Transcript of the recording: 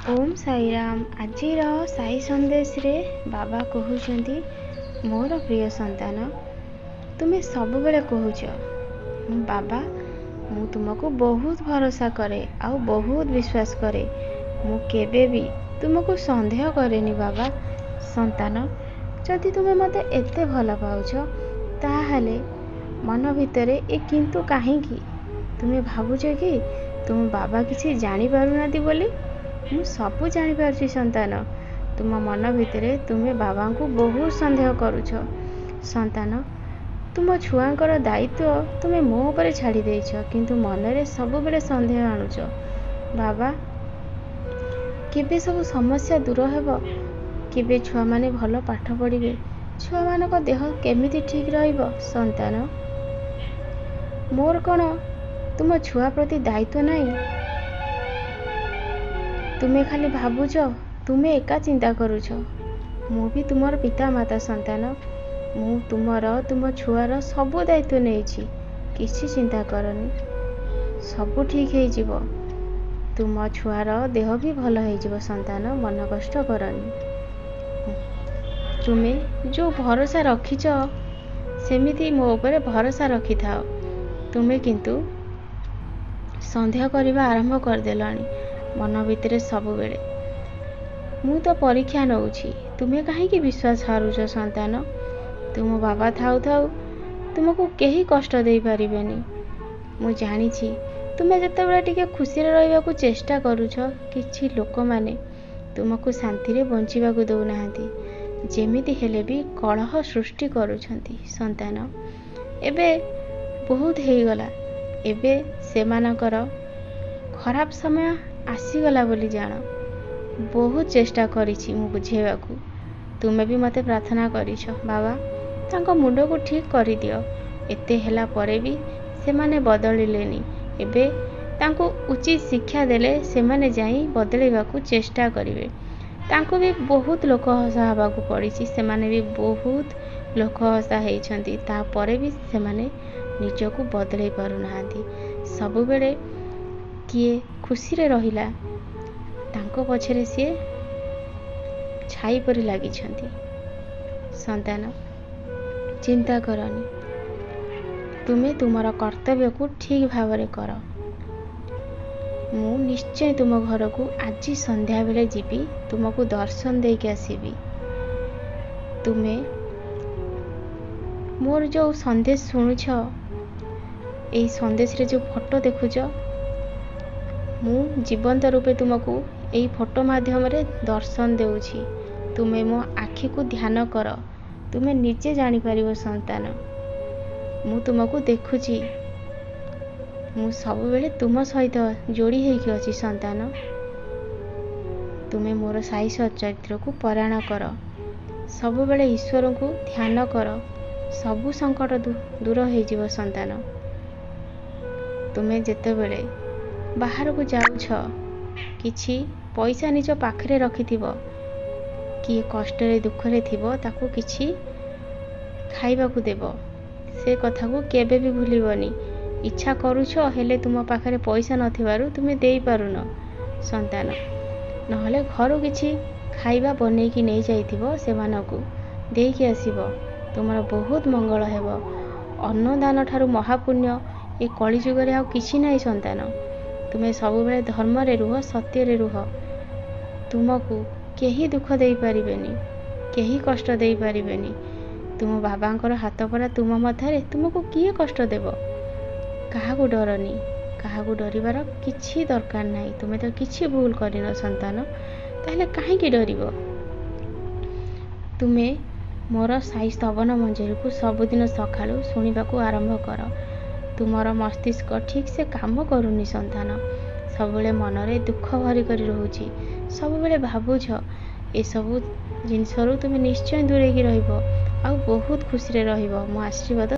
ओम साईराम। आज साई संदेश रे बाबा कहते मोर प्रिय संतान तुम्हें सब बेले कहूच बाबा मु तुमको बहुत भरोसा करे आउ बहुत विश्वास करे मु केबे भी तुमको संदेह करेनी बाबा। संतान जदि तुम्हें मते एते भल पाउछ ताहले मन भितर ए किंतु कहीं तुम्हें भावुच कि तुम बाबा किसी जानी पारुनाती बोली मु सबू जानीपारछि संतान। तुम मन भितर तुम्हें बाबा को बहुत संदेह करुछ संतान। तुम छुआंकर दायित्व तुम्हें मो ऊपर छाड़ी देइछ किंतु मनरे सब बेले संदेह आणुछ बाबा केबे सब समस्या दूर हेब केबे छुआ माने भल पाठ पढ़िबे छुआ मानक देह केमिति ठीक रहिब संतान। मोर कौन तुम छुआ प्रति दायित्व नहीं तुम्हें खाली भावुच तुम्हें एका चिंता करुछ मु भी तुमर पिता माता संतान मु तुम छुआर सबू दायित्व नहीं किसी चिंता करनी सबू ठीक हो जिवो तुम छुआर देह भी भल हो जिवो संतान मन कष्ट करनी। तुम्हें जो भरोसा रखिच सेमिति मो ऊपर भरोसा रखि थाओ तुम्हें किंतु संदेह करने आरंभ करदेलानी मन भितर सब बेले मु तो परीक्षा नौछि तुम्हें कहीं विश्वास हारुछ संतान। तुम बाबा थाउ थाउ तुमको कहीं कष्ट दे पारिबेनी मु जानी तुम्हें जते बेले टिके खुशी रहिबा को चेष्टा करूछ किछि लोक माने तुमको शांति रे बंचिबा को दउ नाहंती जेमिति हेले भी कलह सृष्टि करूछंती संतान। एबे बहुत हेगला एबे सेमानकर खराब समय आसीगला बोली जान बहुत चेष्टा करिछि मु बुझेबाकू तुमे भी मते प्रार्थना करिछ बाबा तांको मुंड को ठीक करि दियो एते हेला परे भी से माने बदलिलेनी एबे तांको उचित शिक्षा देले से माने जाई बदलेबाकू चेष्टा करिवे तांको भी बहुत लोक हसा हबाकू पड़िछि से माने भी बहुत लोक हसा हेइछंती ता परे भी से माने निजको बदलै पारु नाहांती सब बेले किए खुशी रे रहिला तांको पछरे सी छाई परी लगी संतान चिंता करनी तुम्हें तुमर कर्तव्य को ठीक भाव में कर मु निश्चय तुम घर को आज संध्या बेले जीवी तुमको दर्शन देके आसीबी तुम्हें मोर जो संदेश शुणुछ यही संदेश रे जो फोटो देखुच मु जीवंत रूपे तुमको यही फोटो माध्यम रे दर्शन देउछि तुम्हें मो आखि को ध्यान कर तुम्हें निजे जानी पारिबो संतान मु तुमको देखुछि मु सब बेले तुम सहित जोड़ी हेकि अछि संतान। तुम्हें मोर साई चरित्र को परायण कर सब बेले ईश्वर को ध्यान कर सबु संकट दूर हो जिवो संतान। तुम्हें जेते बेले बाहर को जाउछ किछि पैसा निज पाखरे रखिथिबो किए कष्ट रे दुख रे थिबो ताको किछि खाइबा को देबो से कथा को केबे भी भूलिबनी इच्छा करूछ हेले तुम पाखरे पैसा नथिबारु तुमे देई पारुनो संतान नहले घर किछि खाइबा बनै कि नै जाइथिबो सेमानकु देई कि आसीबो तुमर बहुत मंगल हेबो अन्नदान ठारू महापुण्य ए कली जुग रे आ किछि नै संतान। तुम्हें सब बेले धर्म रे रुह सत्य रे रुह तुमको केही दुख दे पारिबेनी केही कष्ट दे पारिबेनी तुम बाबांकर हाथ परा तुम मध्य तुमको किए कष्ट देव कहा को डरनी कहा को डरिबार किछि दरकार नहीं तुम्हें तो किछि भूल करिनो संतान ताहले काहे की डरिबो। तुम्हें मोर साई स्तवन मंजरी को सबुदिन सकाळु शुणिबाकू आरंभ कर तुमर मस्तिष्क ठीक से काम करूनी संतान सब बेले मनरे दुख भरी कर रोची सब बेले भावुछ ए सब जिनसरू तुम्हें निश्चय दूरे की रहिबो आ बहुत खुशी रे रहिबो मो आशीर्वाद।